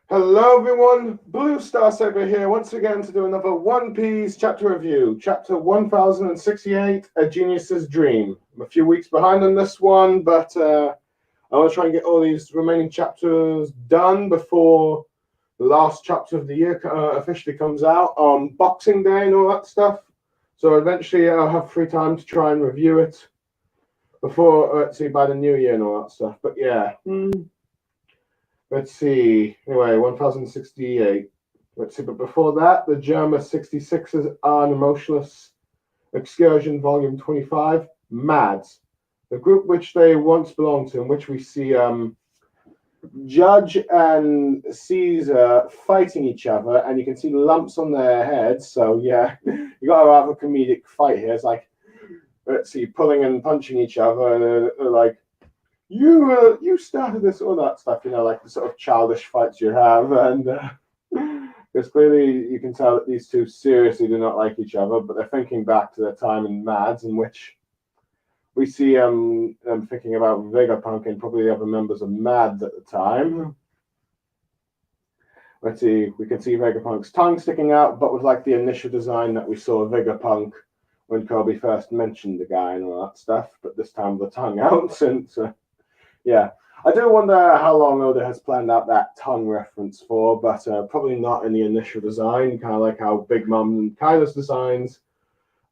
Hello everyone, Blue Star Saber here once again to do another One Piece chapter review. Chapter 1068, A Genius's Dream. I'm a few weeks behind on this one, but I want to try and get all these remaining chapters done before the last chapter of the year officially comes out on Boxing Day and all that stuff. So eventually I'll have free time to try and review it before, let's see, by the new year and all that stuff. But yeah. Let's see. Anyway, 1068. Let's see. But before that, the Germa 66s are an emotionless excursion, volume 25. Mads, the group which they once belonged to, in which we see Judge and Caesar fighting each other, and you can see lumps on their heads. So yeah, you got to have a comedic fight here. It's like, let's see, pulling and punching each other, and they're like, you started this, all that stuff, like the sort of childish fights you have, and because clearly you can tell that these two seriously do not like each other, but they're thinking back to their time in Mads, in which we see them thinking about Vegapunk and probably the other members of Mads at the time. Let's see, we can see Vegapunk's tongue sticking out, but with like the initial design that we saw of Vegapunk when Kobe first mentioned the guy and all that stuff, but this time the tongue out since. Yeah, I do wonder how long Oda has planned out that tongue reference for, but probably not in the initial design, kind of like how Big Mom and Kyla's designs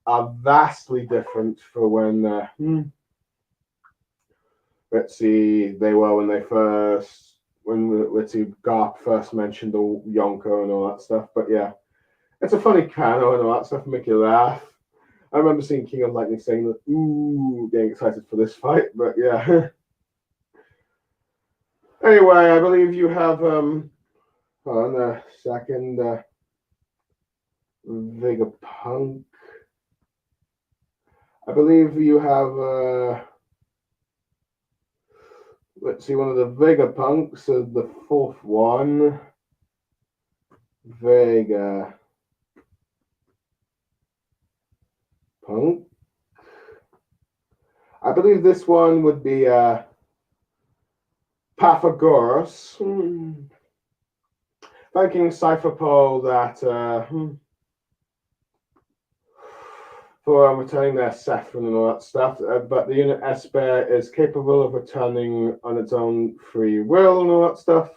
are vastly different for when, let's see, they were when they first, let's see, Garp first mentioned the Yonko and all that stuff, but yeah, it's a funny canon and all that stuff, make you laugh. I remember seeing King of Lightning saying that, ooh, getting excited for this fight, but yeah. Anyway, I believe you have hold on a second, Vegapunk. I believe you have let's see, one of the Vegapunks, the fourth one. Vegapunk. I believe this one would be Pythagoras. Thanking Cypherpole that for returning their Saffron and all that stuff, but the unit Esper is capable of returning on its own free will and all that stuff,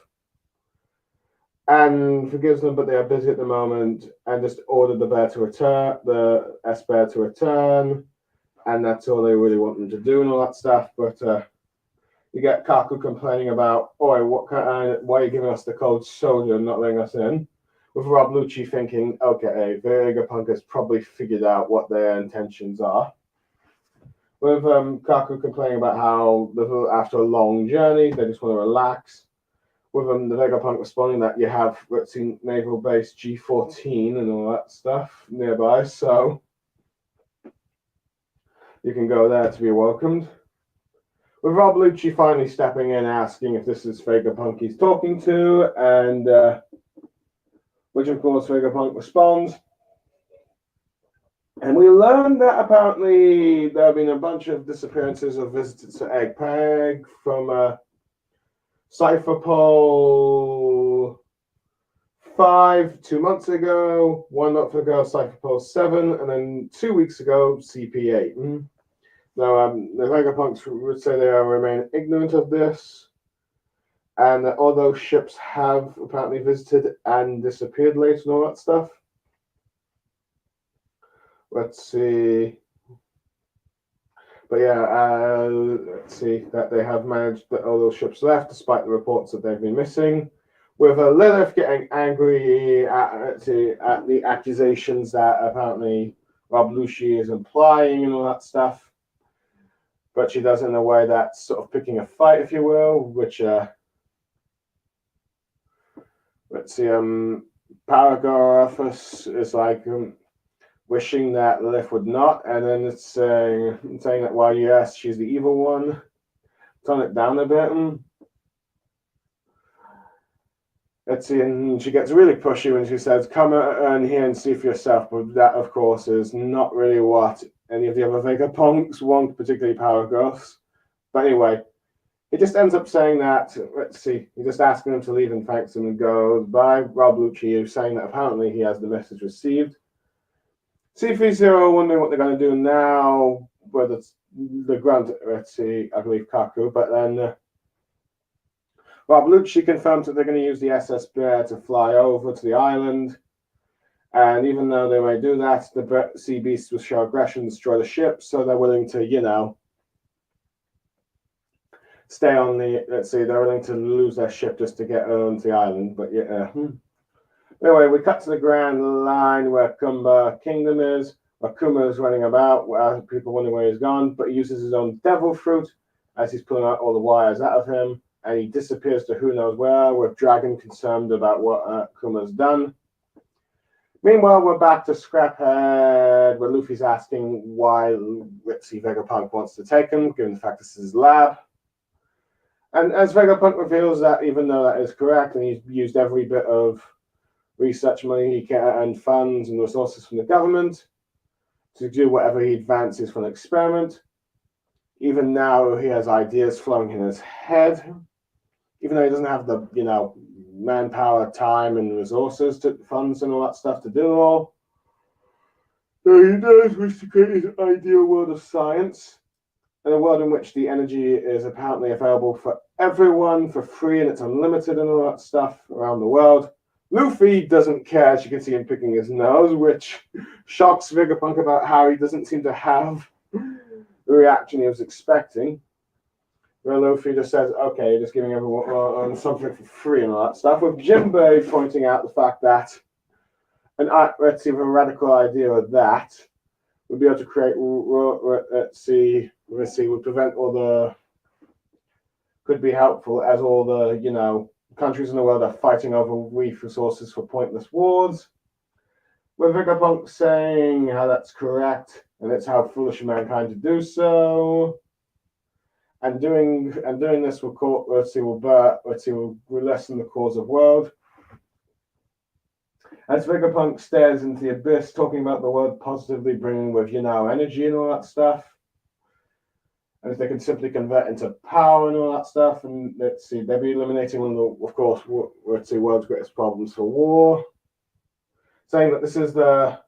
and forgives them, but they are busy at the moment, and just ordered the bear to return, the Esper to return, and that's all they really want them to do and all that stuff, but you get Kaku complaining about, why are you giving us the cold shoulder and not letting us in? With Rob Lucci thinking, okay, Vegapunk has probably figured out what their intentions are. With Kaku complaining about how after a long journey, they just want to relax. With the Vegapunk responding that you have, let's see, Naval Base G14 and all that stuff nearby, so you can go there to be welcomed. With Rob Lucci finally stepping in, asking if this is Vegapunk he's talking to, and which of course Vegapunk responds. And we learned that apparently there have been a bunch of disappearances of visitors to Eggpeg from Cypherpole 5 2 months ago, 1 month ago Cypherpole 7, and then 2 weeks ago CP8. Now, the Vegapunks would say they remain ignorant of this, and that all those ships have apparently visited and disappeared later and all that stuff. Let's see. But yeah, let's see that they have managed that all those ships left, despite the reports that they've been missing. With Lilith getting angry at the accusations that apparently Rob Lucci is implying and all that stuff. But she does it in a way that's sort of picking a fight, if you will, which let's see, Paragraphus is like wishing that Lilith would not, and then it's saying that, well, yes, she's the evil one. Tone it down a bit. Let's see, and she gets really pushy when she says, come in here and see for yourself, but that, of course, is not really what any of the other Vegapunks want, particularly Paragraphs. But anyway, He just ends up saying that, let's see, he's just asking him to leave and thanks him and goes bye. Rob Lucci is saying that apparently he has the message received. CP0 wondering what they're going to do now, whether it's the grant, let's see, I believe Kaku, but then Rob Lucci confirms that they're going to use the SS Bear to fly over to the island. And even though they may do that, the sea beasts will show aggression, destroy the ship, so they're willing to, stay on the, let's see, they're willing to lose their ship just to get onto the island. But yeah. Anyway, we cut to the Grand Line where Kumba Kingdom is, where Kuma is running about, where people wonder where he's gone, but he uses his own devil fruit as he's pulling out all the wires out of him, and he disappears to who knows where, with Dragon concerned about what Kuma's done. Meanwhile, we're back to Scraphead, where Luffy's asking why, let's see, Vegapunk wants to take him, given the fact this is his lab. And as Vegapunk reveals that even though that is correct, and he's used every bit of research money he can and funds and resources from the government to do whatever he advances for an experiment, even now he has ideas flowing in his head, even though he doesn't have the, manpower, time, and resources to funds and all that stuff to do it all. So he does wish to create his ideal world of science. In a world in which the energy is apparently available for everyone for free and it's unlimited and all that stuff around the world. Luffy doesn't care, as you can see him picking his nose, which shocks Vegapunk about how he doesn't seem to have the reaction he was expecting. Where Luffy just says, okay, just giving everyone something for free and all that stuff, with Jinbei pointing out the fact that let's see, a radical idea of that would be able to create, would prevent all the, could be helpful as all the, countries in the world are fighting over weak resources for pointless wars. With Vegapunk saying how that's correct, and it's how foolish of mankind to do so. And doing this will lessen the cause of world. As Vegapunk stares into the abyss, talking about the world positively bringing with, energy and all that stuff. And if they can simply convert into power and all that stuff, and let's see, they'll be eliminating one of the, of course, world's greatest problems for war. Saying that this is the,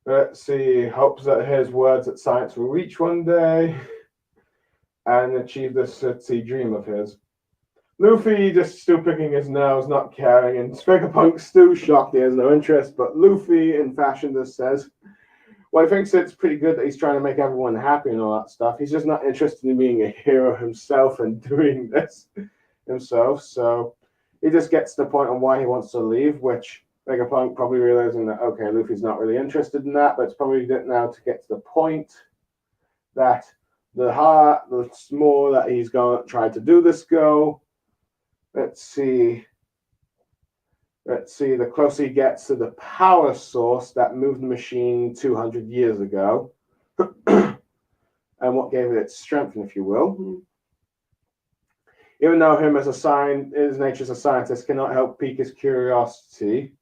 hopes that his words that science will reach one day and achieve this, dream of his. Luffy just still picking his nose, not caring, and Vegapunk's still shocked he has no interest, but Luffy, in fashion, just says, well, he thinks it's pretty good that he's trying to make everyone happy and all that stuff. He's just not interested in being a hero himself and doing this himself. So he just gets to the point on why he wants to leave, which Vegapunk probably realizing that, okay, Luffy's not really interested in that, but it's probably now to get to the point that the more that he's going to try to do this go, let's see, the closer he gets to the power source that moved the machine 200 years ago, and what gave it its strength, if you will. Even though him as his nature as a scientist cannot help pique his curiosity,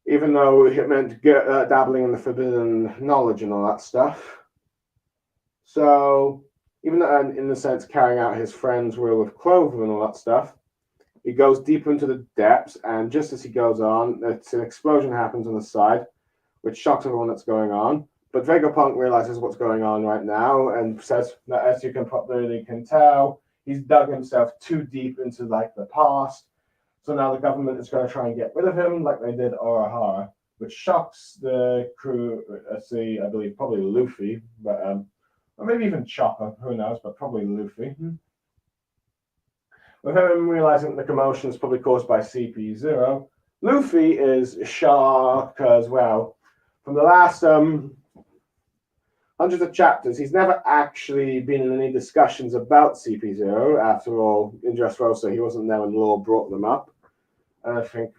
even though it meant dabbling in the forbidden knowledge and all that stuff. So, even though, in the sense, carrying out his friend's will with Clover and all that stuff, he goes deeper into the depths, and just as he goes on, an explosion happens on the side, which shocks everyone that's going on. But Vegapunk realizes what's going on right now and says that, as you can probably tell, he's dug himself too deep into the past. So now the government is going to try and get rid of him, like they did Urahara, which shocks the crew. I believe probably Luffy, but or maybe even Chopper, who knows? But probably Luffy. With him realizing the commotion is probably caused by CP0, Luffy is shocked as well. From the last hundreds of chapters, he's never actually been in any discussions about CP0. After all, in Dressrosa, he wasn't there when Law brought them up. And I think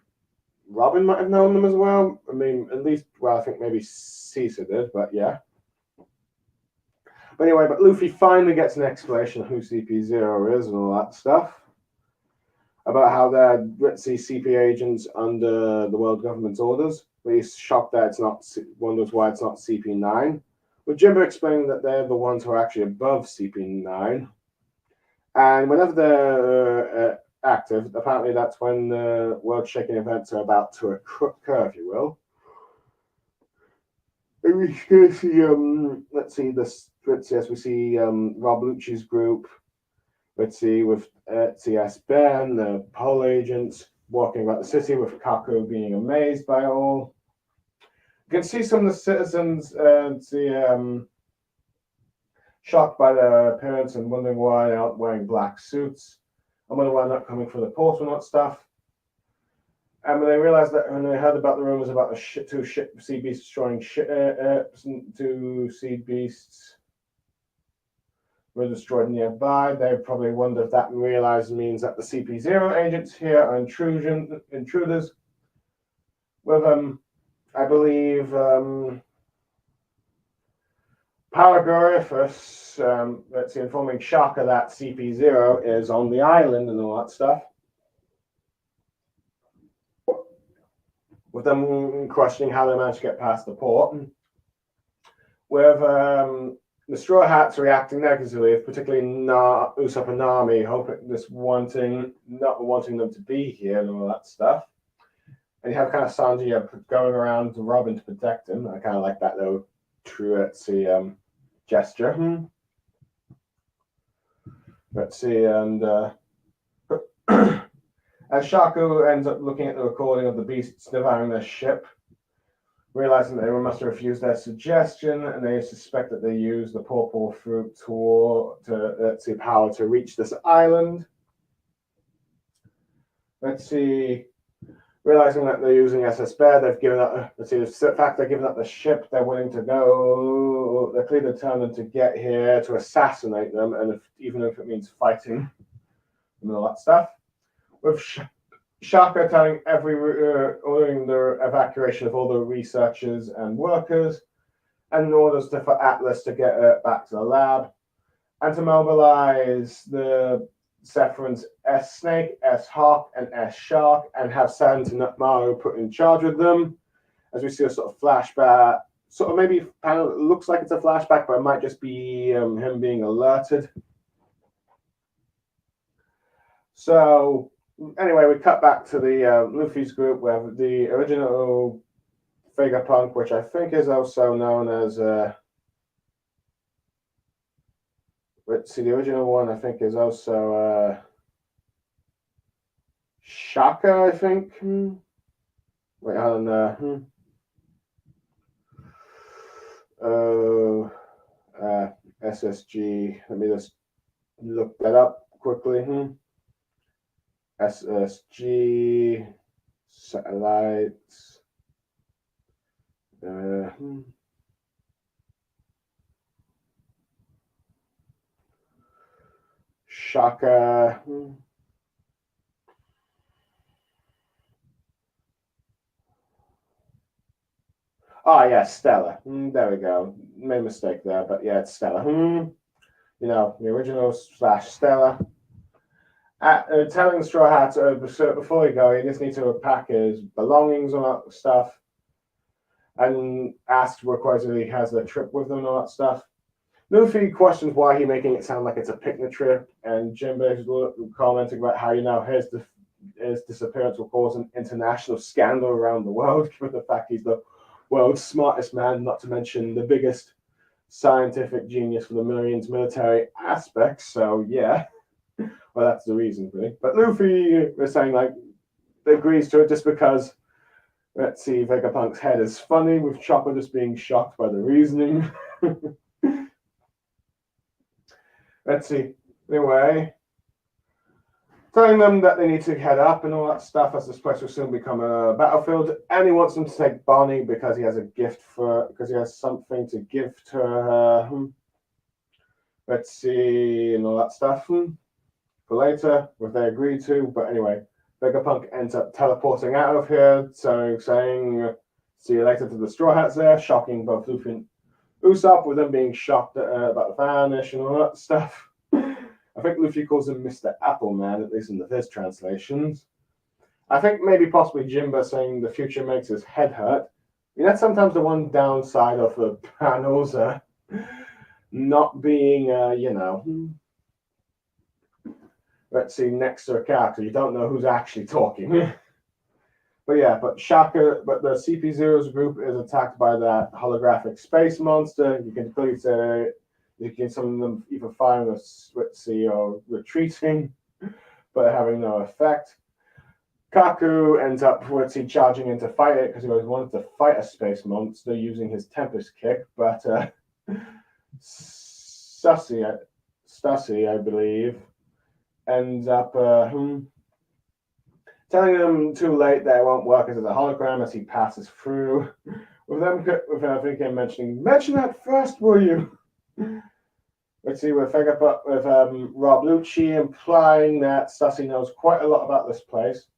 Robin might have known them as well. I mean, at least, I think maybe Caesar did, but yeah. But anyway, Luffy finally gets an explanation of who CP0 is and all that stuff. About how they're CP agents under the world government's orders. But he's shocked that it's not, wonders why it's not CP9. With Jimbo explaining that they're the ones who are actually above CP9. And whenever they're active, apparently that's when the world-shaking events are about to occur, if you will. And we see, let's see, as we see Rob Lucci's group, let's see, with CS Ben, the Pole agents, walking about the city with Kaku being amazed by it all. You can see some of the citizens shocked by their appearance and wondering why they aren't wearing black suits. I wonder why they're not coming for the port and that stuff. And when they realized that, when they heard about the rumors about the two sea beasts destroying two sea beasts were destroyed nearby, they probably wonder if that means that the CP0 agents here are intruders. With I believe Paragraph, let's see, informing Shaka that CP0 is on the island and all that stuff. With them questioning how they managed to get past the port. With the Straw Hats reacting negatively, particularly Usopp and Nami, not wanting them to be here and all that stuff. And you have kind of Sanji going around to Robin to protect him. I kind of like that little truancy gesture. Let's see, and as Shaku ends up looking at the recording of the beasts devouring their ship, realizing that they must have refused their suggestion, and they suspect that they used the purple fruit power to reach this island. Let's see. Realizing that they're using SS Bear, they've given up. Let's see, the fact they're giving up the ship, they're willing to go. They're clearly determined to get here to assassinate them, and even if it means fighting and all that stuff. With Shaka telling ordering the evacuation of all the researchers and workers, and orders for Atlas to get back to the lab, and to mobilize the Sephiroth's S-Snake, S-Hawk, and S-Shark, and have Santanamaru put in charge of them. As we see a sort of flashback, sort of maybe kind of looks like it's a flashback, but it might just be him being alerted. So anyway, we cut back to the Luffy's group, where the original Vegapunk, which I think is also known as let's see, the original one I think is also Shaka, I think. Wait, hold on. SSG. Let me just look that up quickly. SSG satellites. Shaka. Oh, yeah, Stella. There we go. Made a mistake there, but yeah, it's Stella. You know, the original / Stella. Telling Straw Hat before we go, he just needs to pack his belongings and all that stuff, and ask whether he has a trip with them and all that stuff. Luffy questions why he's making it sound like it's a picnic trip, and Jinbei is commenting about how his disappearance will cause an international scandal around the world, given the fact he's the world's smartest man, not to mention the biggest scientific genius for the Marines military aspects. So yeah, well, that's the reason, really. But Luffy was saying, like, agrees to it just because, let's see, Vegapunk's head is funny, with Chopper just being shocked by the reasoning. Let's see. Anyway, telling them that they need to head up and all that stuff, as this place will soon become a battlefield. And he wants them to take Bonnie because he has he has something to give to her. Let's see, and all that stuff for later, if they agree to. But anyway, Vegapunk ends up teleporting out of here, so saying, "See you later" to the Straw Hats there, shocking both Luffy and Usopp, with them being shocked about the vanish and all that stuff. I think Luffy calls him Mr. Appleman, at least in his translations. I think maybe possibly Jimba saying the future makes his head hurt. I mean, that's sometimes the one downside of the panels, not being, let's see, next to a character. You don't know who's actually talking. But yeah, but Shaka, but the CP0's group is attacked by that holographic space monster. You can clearly say some of them either firing a switzy or retreating, but having no effect. Kaku ends up charging in to fight it because he always wanted to fight a space monster using his Tempest Kick, but Stussy, I believe, ends up telling them too late that it won't work as a hologram as he passes through. With I think I'm mention that first, will you? Let's see, with Rob Lucci implying that Stussy knows quite a lot about this place.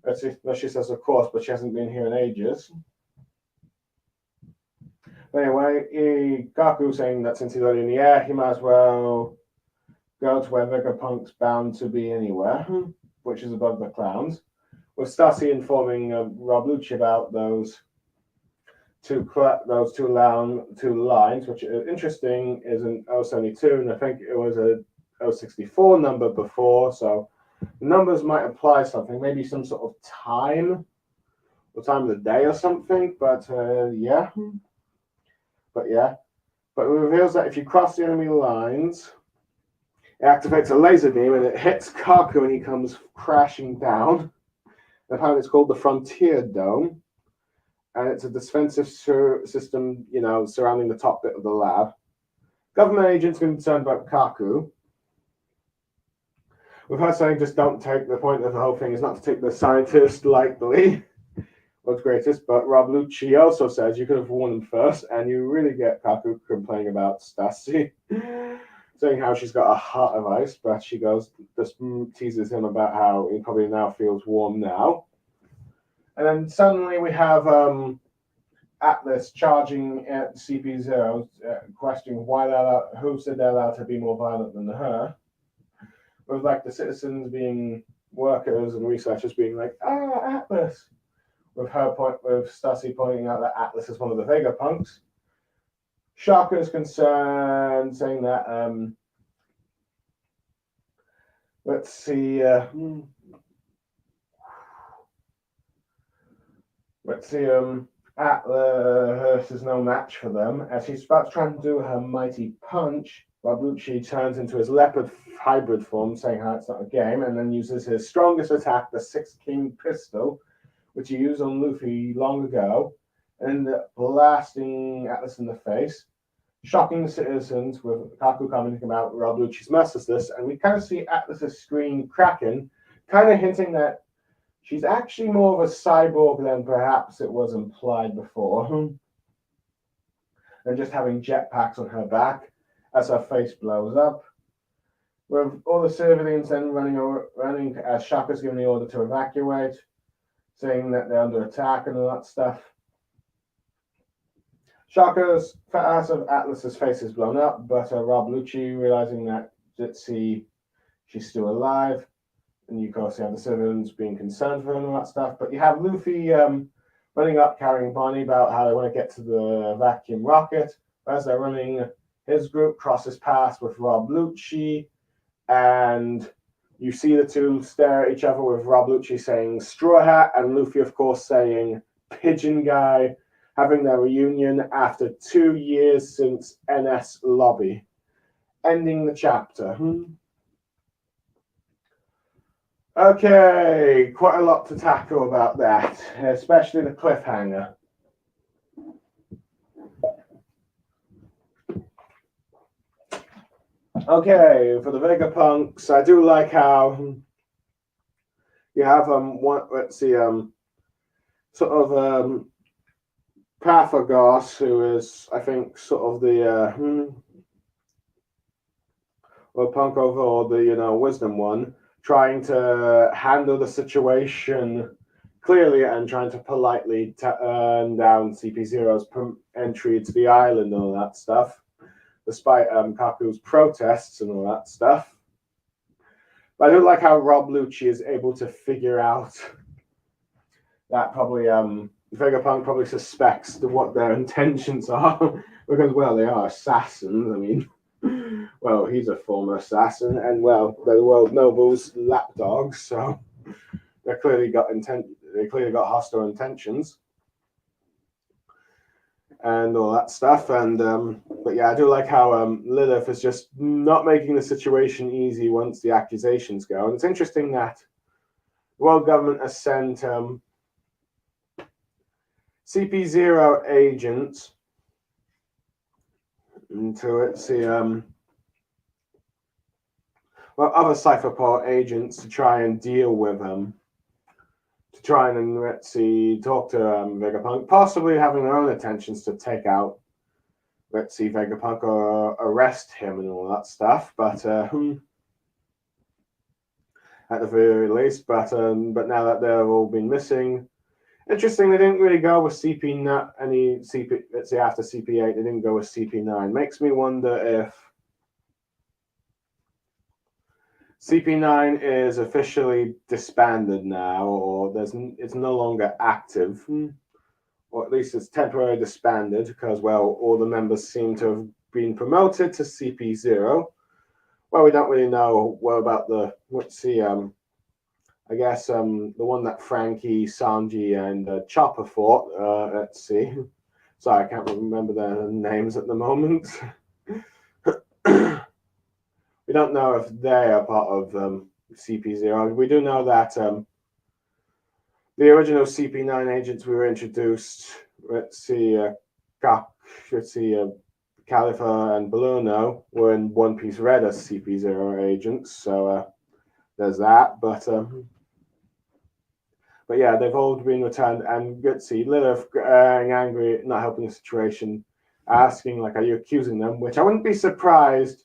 Let's see, she says, of course, but she hasn't been here in ages. But anyway, Gaku saying that since he's already in the air, he might as well go to where Vegapunk's bound to be anywhere, which is above the clouds. With Stussy informing Rob Lucci about those two lines, which is interesting, is an 072, and I think it was a 064 number before, so the numbers might imply something, maybe some sort of time, or time of the day or something, but yeah. But it reveals that if you cross the enemy lines, it activates a laser beam and it hits Kaku and he comes crashing down. Apparently it's called the Frontier Dome, and it's a defensive system, surrounding the top bit of the lab. Government agents concerned about Kaku, with her saying just don't take the point of the whole thing is not to take the scientist lightly. World's greatest, but Rob Lucci also says you could have warned him first, and you really get Kaku complaining about Stussy, saying how she's got a heart of ice, but she just teases him about how he probably now feels warm now. And then suddenly we have Atlas charging at CP0, questioning who said they're allowed to be more violent than her. With the citizens being workers and researchers being like, Atlas. With Stussy pointing out that Atlas is one of the Vegapunks. Shaka is concerned, saying that let's see, Atlas is no match for them. As she's about to try and do her mighty punch, Rob Lucci turns into his leopard hybrid form, saying how it's not a game, and then uses his strongest attack, the Six King pistol, which he used on Luffy long ago, and blasting Atlas in the face, shocking the citizens with Kaku commenting about Rob Lucci's mercilessness, and we kind of see Atlas's screen cracking, kind of hinting that she's actually more of a cyborg than perhaps it was implied before, and just having jetpacks on her back as her face blows up. With all the civilians then running as Shaka's giving the order to evacuate, saying that they're under attack and all that stuff. Shaka's ass of Atlas's face is blown up, but Rob Lucci realizing that she's still alive, and you of course have the civilians being concerned for her and all that stuff. But you have Luffy running up carrying Bonnie about how they want to get to the vacuum rocket. As they're running, his group crosses paths with Rob Lucci, and you see the two stare at each other with Rob Lucci saying Straw Hat and Luffy, of course, saying Pigeon Guy, having their reunion after 2 years since NS Lobby. Ending the chapter. Okay, quite a lot to tackle about that, especially the cliffhanger. Okay, for the Vegapunks, I do like how you have Pathagos, who is I think sort of the punk overall, the wisdom one, trying to handle the situation clearly and trying to politely turn down CP0's entry to the island and all that stuff, despite Kaku's protests and all that stuff. But I do like how Rob Lucci is able to figure out that probably Vegapunk probably suspects what their intentions are because, well, they are assassins. I mean, well, he's a former assassin, and well, they're the world nobles lapdogs, so they clearly got hostile intentions and all that stuff. And but yeah, I do like how Lilith is just not making the situation easy once the accusations go. And it's interesting that the world government has sent CP0 agents into it. See, well, other Cypherport agents to try and deal with them. To try and, let's see, talk to Vegapunk, possibly having their own intentions to take out, let's see, Vegapunk or arrest him and all that stuff. But at the very least, but now that they've all been missing, interesting, they didn't really go with CP9. Let's say after CP8, they didn't go with CP9. Makes me wonder if CP9 is officially disbanded now, or it's no longer active, or at least it's temporarily disbanded because, well, all the members seem to have been promoted to CP0. Well, we don't really know what about let's see, I guess the one that Frankie, Sanji, and Chopper fought. Let's see. Sorry, I can't remember their names at the moment. We don't know if they are part of CP0. We do know that the original CP9 agents we were introduced, let's see, Califa and Blueno were in One Piece Red as CP0 agents. So there's that. But yeah, they've all been returned. And let's see, Lilith angry, not helping the situation, asking, like, are you accusing them? Which I wouldn't be surprised.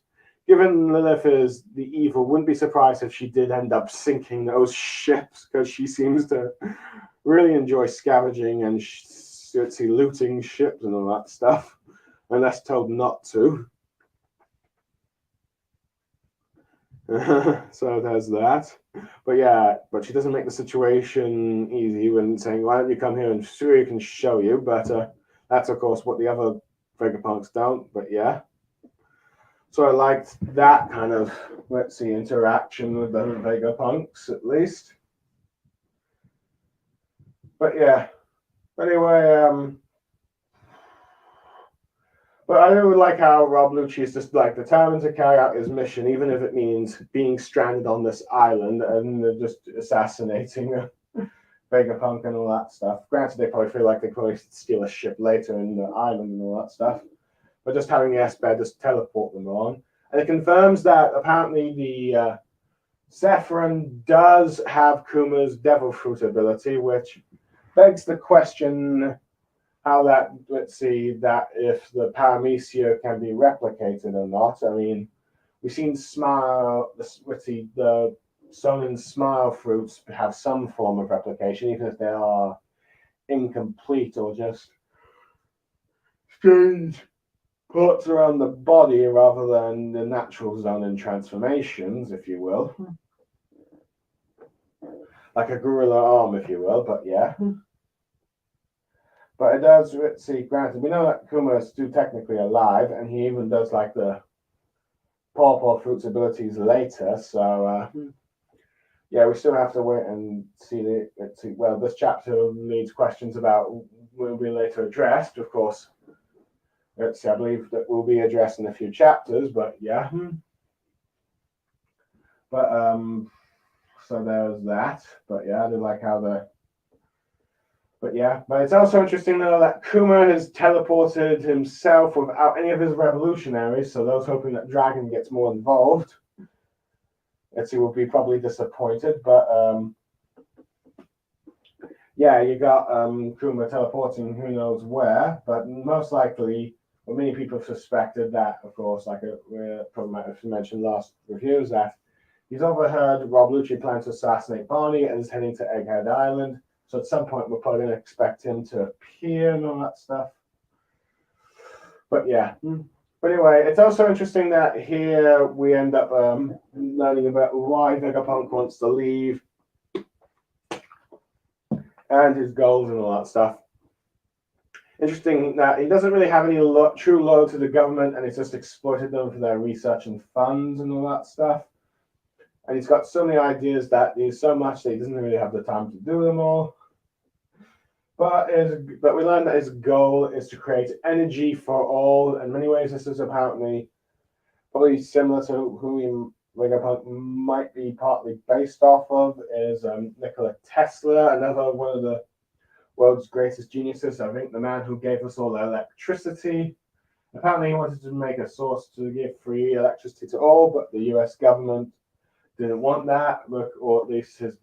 Given Lilith is the evil, wouldn't be surprised if she did end up sinking those ships, because she seems to really enjoy scavenging and looting ships and all that stuff, unless told not to. So there's that. But yeah, but she doesn't make the situation easy when saying, why don't you come here and sure you can show you. But that's, of course, what the other Vegapunks don't. But yeah. So I liked that kind of, let's see, interaction with the Vegapunks, at least. But yeah. Anyway, but I do like how Rob Lucci is just like determined to carry out his mission, even if it means being stranded on this island and just assassinating Vegapunk and all that stuff. Granted, they probably feel like they probably steal a ship later in the island and all that stuff. But just having the S-Bed just teleport them on. And it confirms that apparently the Zephyrin does have Kuma's Devil Fruit ability, which begs the question how that, let's see, that if the Paramecia can be replicated or not. I mean, we've seen the Sonin Smile fruits have some form of replication, even if they are incomplete or just strange parts around the body rather than the natural Zonin transformations, if you will. Like a gorilla arm, if you will, but yeah. But it does, let's see, granted, we know that Kuma is still technically alive, and he even does like the Paw Fruit's abilities later, so yeah, we still have to wait and see let's see. Well, this chapter needs questions about will be later addressed, of course. Let's see, I believe that will be addressed in a few chapters, but yeah. But so there's that. But yeah, I did like how but yeah, but it's also interesting though that Kuma has teleported himself without any of his revolutionaries, so those hoping that Dragon gets more involved, let's see, will be probably disappointed. But yeah, you got Kuma teleporting who knows where, but most likely, well, many people have suspected that, of course, like we probably might have mentioned last reviews, that he's overheard Rob Lucci plan to assassinate Barney and is heading to Egghead Island. So at some point, we're probably going to expect him to appear and all that stuff. But yeah. But anyway, it's also interesting that here we end up learning about why Vegapunk wants to leave and his goals and all that stuff. Interesting that he doesn't really have any true loyalty to the government, and he's just exploited them for their research and funds and all that stuff. And he's got so many ideas that he's so much that he doesn't really have the time to do them all. But we learned that his goal is to create energy for all. In many ways, this is apparently probably similar to who Vegapunk might be partly based off of, is Nikola Tesla, another one of the world's greatest geniuses. I think the man who gave us all electricity. Apparently, he wanted to make a source to give free electricity to all, but the US government didn't want that, or at least the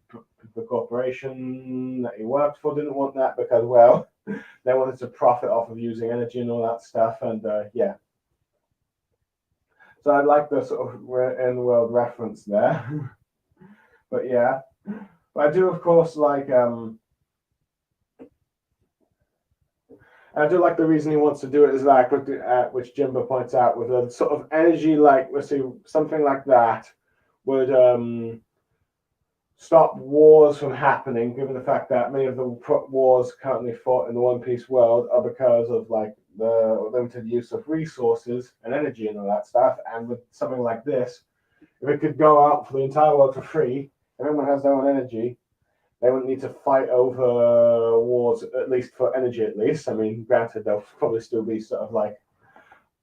corporation that he worked for didn't want that because, well, they wanted to profit off of using energy and all that stuff. And yeah. So I like the sort of in the world reference there. But yeah. But I do, of course, like I do like the reason he wants to do it is like which Jimbo points out, with a sort of energy, like let's see, something like that would stop wars from happening, given the fact that many of the wars currently fought in the One Piece world are because of like the limited use of resources and energy and all that stuff. And with something like this, if it could go out for the entire world for free, everyone has their own energy, they wouldn't need to fight over wars, at least for energy, at least. I mean, granted, there'll probably still be sort of like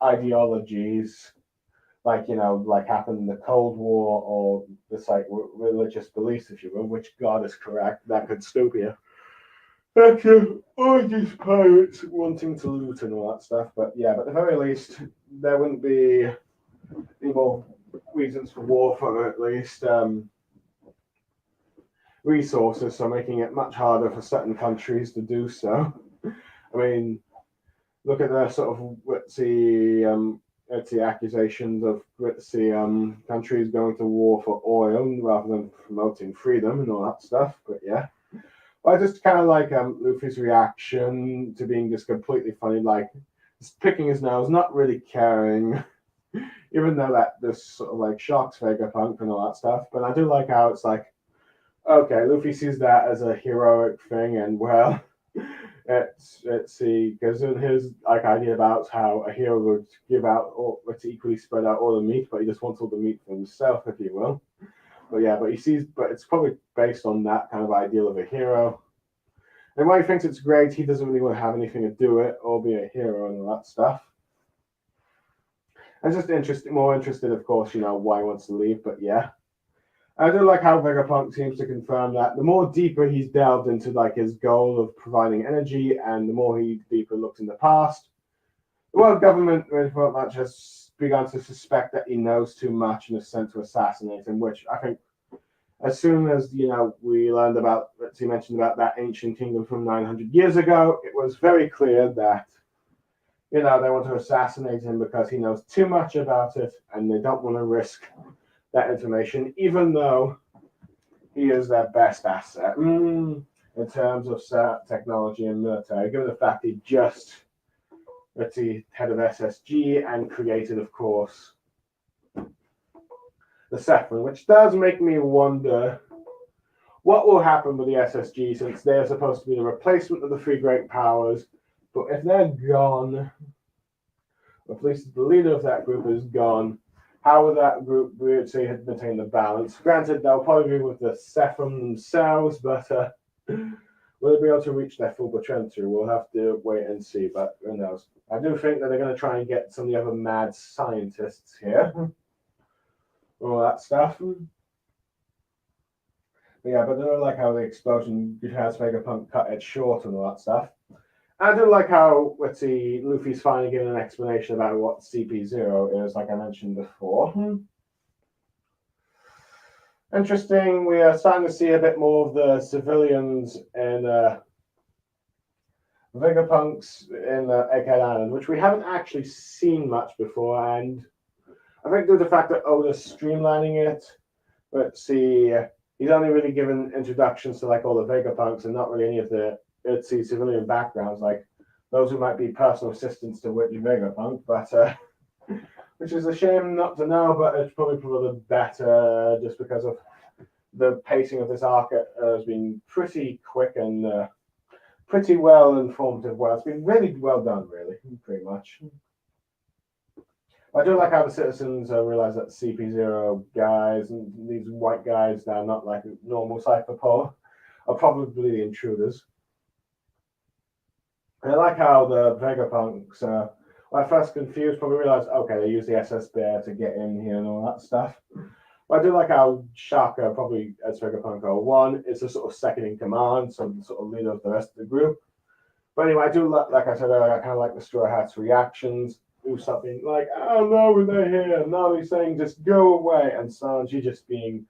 ideologies, like, you know, like happened in the Cold War, or this like religious beliefs, if you will, which God is correct, that could still be a all these pirates wanting to loot and all that stuff. But yeah, but at the very least, there wouldn't be any more reasons for war, for at least resources, so making it much harder for certain countries to do so. I mean, look at the sort of the accusations of countries going to war for oil rather than promoting freedom and all that stuff. But yeah, I just kind of like Luffy's reaction to being just completely funny, like just picking his nose, not really caring, even though that this sort of like shocks Vegapunk and all that stuff. But I do like how it's like, okay, Luffy sees that as a heroic thing, and well, let's see, because in his like idea about how a hero would give out or to equally spread out all the meat, but he just wants all the meat for himself, if you will. But yeah, but it's probably based on that kind of ideal of a hero. And while he thinks it's great, he doesn't really want to have anything to do it or be a hero and all that stuff. I'm just more interested, of course, you know, why he wants to leave. But yeah, I do like how Vegapunk seems to confirm that the more deeper he's delved into like his goal of providing energy, and the more he deeper looks in the past, the world government very much has begun to suspect that he knows too much and is sent to assassinate him. Which I think, as soon as we learned about, he mentioned about that ancient kingdom from 900 years ago, it was very clear that they want to assassinate him because he knows too much about it, and they don't want to risk that information, even though he is their best asset in terms of technology and military, given the fact he just the head of SSG and created, of course, the Zephyrine, which does make me wonder what will happen with the SSG, since they're supposed to be the replacement of the three great powers. But if they're gone, or at least the leader of that group is gone, how will that group maintain the balance? Granted, they'll probably be with the Zephyrine themselves, but will they be able to reach their full potential? We'll have to wait and see, but who knows? I do think that they're going to try and get some of the other mad scientists here. All that stuff. But yeah, but I don't like how the explosion has Vegapunk cut it short and all that stuff. I do like how, Luffy's finally given an explanation about what CP0 is, like I mentioned before. Interesting, we are starting to see a bit more of the civilians in Vegapunks in Egghead Island, which we haven't actually seen much before, and I think due to the fact that Oda's streamlining it, he's only really given introductions to like all the Vegapunks and not really any of the civilian backgrounds, like those who might be personal assistants to Whitley Vegapunk, but which is a shame not to know, but it's probably the better, just because of the pacing of this arc has been pretty quick and pretty well informative. Well, it's been really well done, really, pretty much. I do like how the citizens realize that CP0 guys and these white guys now, not like normal Cypherpol, are probably the intruders. And I like how the Vegapunks, when I first confused, probably realized, okay, they use the SS Bear to get in here and all that stuff. But I do like how Shaka, probably as Vegapunk 01, is the sort of second in command, so the sort of leader of the rest of the group. But anyway, I do like I said earlier, I kind of like the Straw Hats' reactions. Do something like, oh no, they're here. Nami's saying just go away, and Sanji just being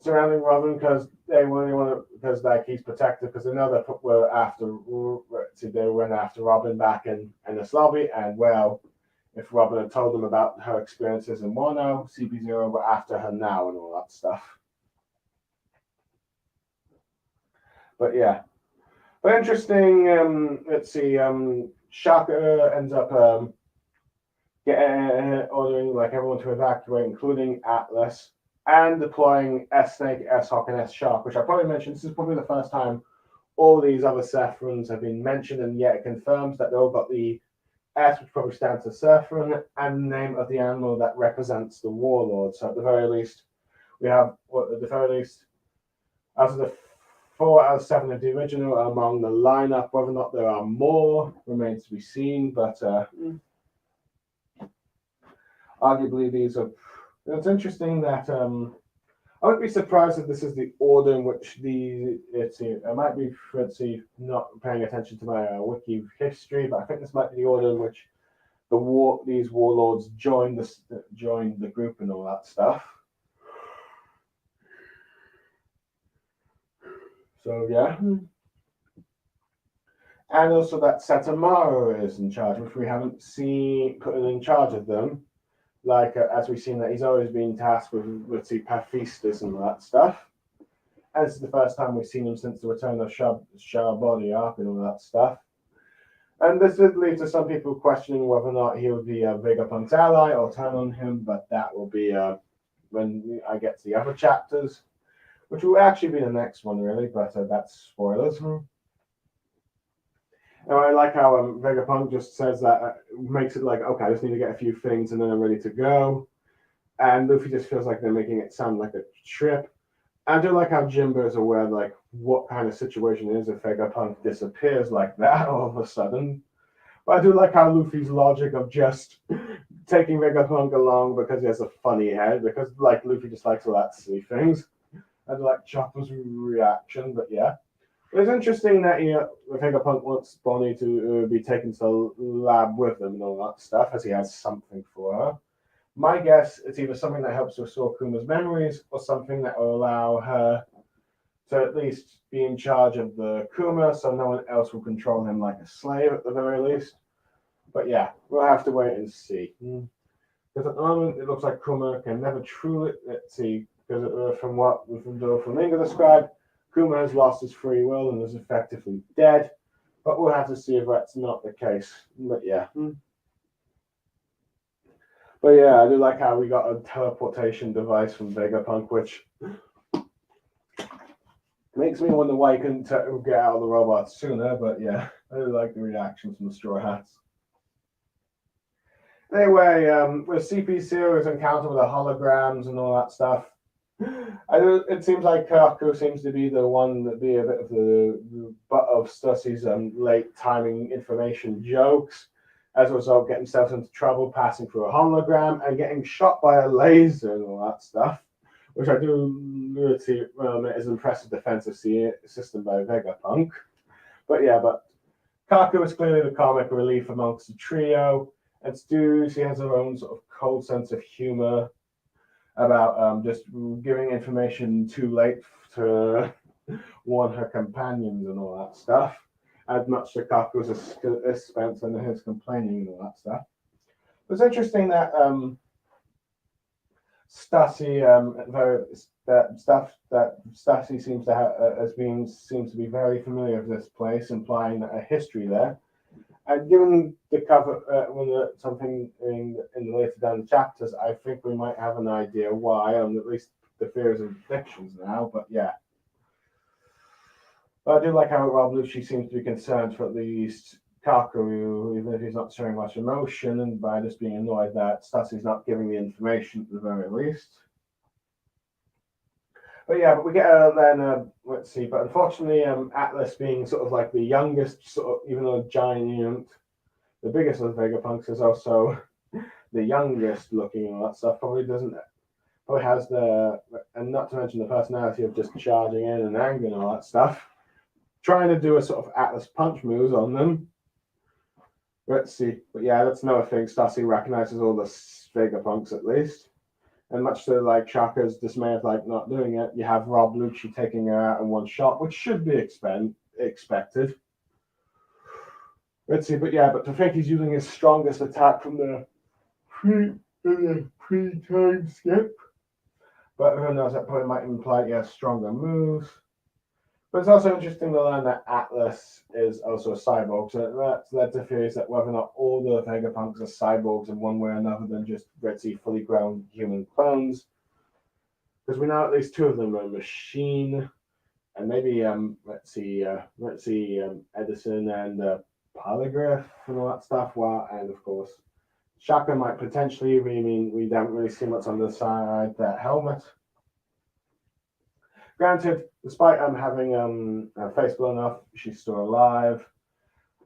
surrounding Robin because they want to, because like he's protected, because they know that they went after Robin back in this lobby, and well, if Robin had told them about her experiences in Wano, CP0 were after her now and all that stuff. But yeah, but interesting. Let's see. Shaka ends up ordering like everyone to evacuate, including Atlas, and deploying S-Snake, S-Hawk, and S-Shark, which I probably mentioned. This is probably the first time all these other Sephrons have been mentioned, and yet it confirms that they all got the S, which probably stands for Sephron, and the name of the animal that represents the warlord. So at the very least, we have, at the very least, out of the 4 out of 7 of the original are among the lineup. Whether or not there are more remains to be seen, but arguably these are. It's interesting that I wouldn't be surprised if this is the order in which I might be not paying attention to my wiki history, but I think this might be the order in which these warlords joined the group and all that stuff. So yeah. And also that Satamaru is in charge, which we haven't seen put in charge of them. Like, as we've seen that he's always been tasked with the Pathistas and all that stuff. And this is the first time we've seen him since the return of Body Arc and all that stuff. And this did lead to some people questioning whether or not he would be a Vegapunk's ally or turn on him, but that will be when I get to the other chapters, which will actually be the next one, really, but that's spoilers. And I like how Vegapunk just says that, makes it like, okay, I just need to get a few things and then I'm ready to go. And Luffy just feels like they're making it sound like a trip. I do like how Jimbo is aware, like, what kind of situation it is if Vegapunk disappears like that all of a sudden. But I do like how Luffy's logic of just taking Vegapunk along because he has a funny head, because, like, Luffy just likes all that silly things. I do like Chopper's reaction, but yeah. It's interesting that Vegapunk wants Bonnie to be taken to the lab with him and all that stuff, as he has something for her. My guess it's either something that helps restore Kuma's memories or something that will allow her to at least be in charge of the Kuma, so no one else will control him like a slave at the very least. But yeah, we'll have to wait and see. Because at the moment it looks like Kuma can never truly, let's see, because from what Flamingo described, Kuma has lost his free will and is effectively dead, but we'll have to see if that's not the case. But yeah. But yeah, I do like how we got a teleportation device from Vegapunk, which makes me wonder why he couldn't get out of the robot sooner, but yeah, I do like the reaction from the Straw Hats. Anyway, with CP0's encounter with the holograms and all that stuff, it seems like Kaku seems to be the one that be a bit of the butt of Stussy's late timing information jokes. As a result, getting himself into trouble, passing through a hologram, and getting shot by a laser and all that stuff, which I do see is an impressive defensive system by Vegapunk. But yeah, Kaku is clearly the comic relief amongst the trio, and Stussy has her own sort of cold sense of humor about just giving information too late to warn her companions and all that stuff. As much to Kaku's expense and his complaining and all that stuff. It's interesting that Stussy, Stussy seems to have seems to be very familiar with this place, implying a history there. And given the cover, something in the later down chapters, I think we might have an idea why, at least the fears and predictions now. But yeah. But I do like how Rob Lucci seems to be concerned for at least Kakaru, even if he's not showing much emotion, and by just being annoyed that Stassi's not giving the information at the very least. But yeah, but we get then let's see. But unfortunately, Atlas being sort of like the youngest, sort of, even though giant, the biggest of the Vegapunks is also the youngest looking and all that stuff. Probably has the, and not to mention the personality of just charging in and anger and all that stuff. Trying to do a sort of Atlas punch moves on them. Let's see. But yeah, that's another thing. Stassi recognizes all the Vegapunks at least. And much to like Shaka's dismay of like not doing it, you have Rob Lucci taking her out in one shot, which should be expected. Let's see, but yeah, but to think he's using his strongest attack from the pre-time skip. But who knows, that probably might imply he has stronger moves. But it's also interesting to learn that Atlas is also a cyborg, so that's led to theories that whether or not all the Vegapunks are cyborgs in one way or another than just fully grown human clones. Because we know at least two of them are machine, and maybe Edison and Polygraph and all that stuff. Well, and of course, Shaka might potentially. We don't really see what's on the side that helmet. Granted, despite having her face blown off, she's still alive.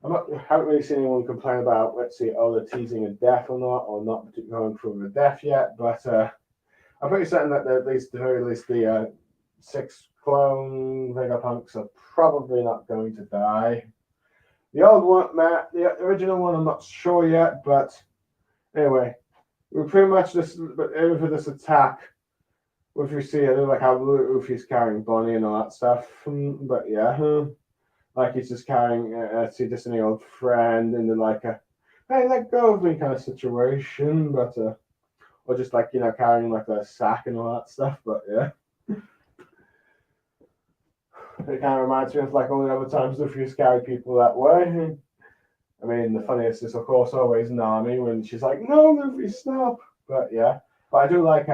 Haven't really seen anyone complain about, let's see, they're teasing a death or not going through a death yet, but I'm pretty certain that at least, the very least, the 6 clone Vegapunks are probably not going to die. The old one, the original one, I'm not sure yet, but anyway, we're pretty much but over this attack. If you see, I do like how Luffy's carrying Bonnie and all that stuff. But yeah, like he's just carrying, just an old friend in the like a, hey, let go of me kind of situation. But or just like carrying like a sack and all that stuff. But yeah, it kind of reminds me of like all the other times Luffy's carried people that way. I mean, the funniest is of course always Nami when she's like, "No, Luffy, stop!" But yeah, but I do like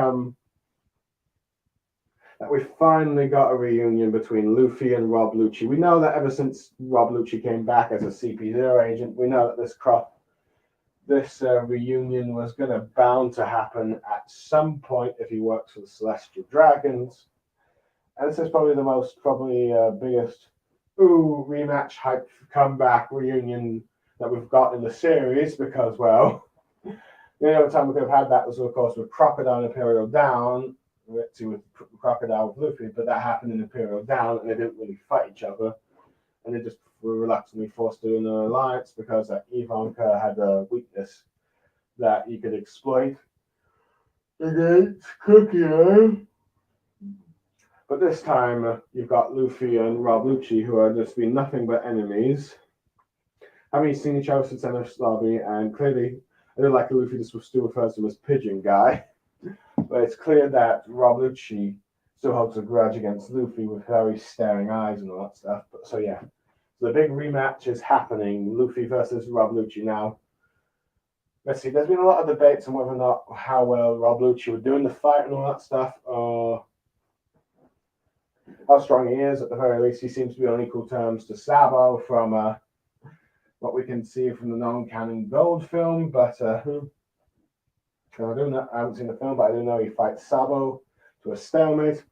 that we finally got a reunion between Luffy and Rob Lucci. We know that ever since Rob Lucci came back as a CP0 agent, we know that this reunion was bound to happen at some point if he works for the Celestial Dragons. And this is probably the biggest rematch hype comeback reunion that we've got in the series because, well, the only time we could have had that was, of course, with Crocodile Imperial Down. With Crocodile with Luffy, but that happened in Imperial Down, and they didn't really fight each other, and they just were reluctantly forced to do an alliance because Ivanka had a weakness that he could exploit against Cookie. But this time, you've got Luffy and Rob Lucci, who are just been nothing but enemies, having seen each other since Enies Lobby, and clearly, I don't like Luffy just still refers to him as Pigeon Guy. But it's clear that Rob Lucci still holds a grudge against Luffy with very staring eyes and all that stuff. But so yeah, so the big rematch is happening: Luffy versus Rob Lucci. Now, let's see. There's been a lot of debates on whether or not how well Rob Lucci would do in the fight and all that stuff, or how strong he is. At the very least, he seems to be on equal terms to Sabo from what we can see from the non-canon Gold film, but. I haven't seen the film, but I do know he fights Sabo to a stalemate.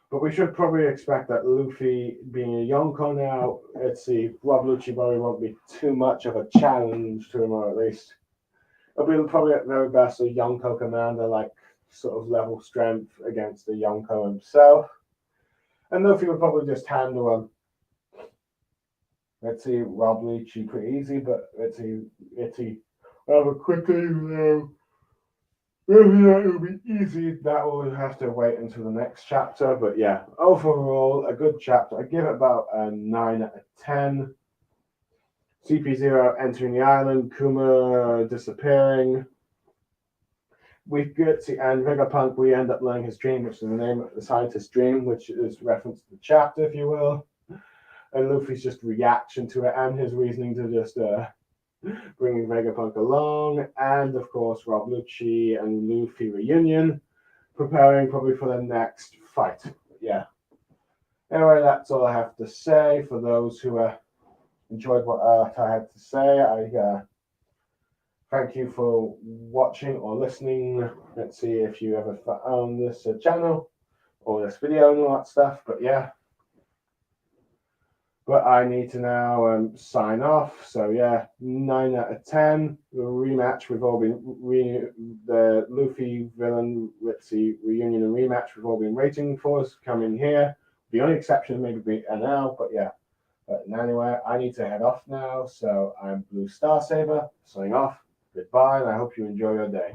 But we should probably expect that Luffy, being a Yonko now, let's see, Rob Lucci probably won't be too much of a challenge to him, or at least it'll be probably at very best a Yonko commander, like sort of level strength against the Yonko himself. And Luffy would probably just handle him. Let's see, Rob Lucci pretty easy, but let's see, rather quickly. It'll be easy. That will have to wait until the next chapter. But yeah, overall, a good chapter. I give it about a 9 out of 10. CP0 entering the island, Kuma disappearing. We get to, and Vegapunk, we end up learning his dream, which is the name of the scientist's dream, which is reference to the chapter, if you will. And Luffy's just reaction to it and his reasoning to just bringing Vegapunk along, and of course Rob Lucci and Luffy reunion, preparing probably for the next fight. Yeah, Anyway, that's all I have to say. For those who enjoyed what I had to say, I thank you for watching or listening. Let's see if you ever found this channel or this video and all that stuff. But yeah, but I need to now sign off. So yeah, 9 out of 10. The rematch we've all been the Luffy villain Ritzy reunion and rematch we've all been waiting for is coming here. The only exception maybe be NL, but yeah. But anyway, I need to head off now. So I'm Blue Star Saber, signing off. Goodbye, and I hope you enjoy your day.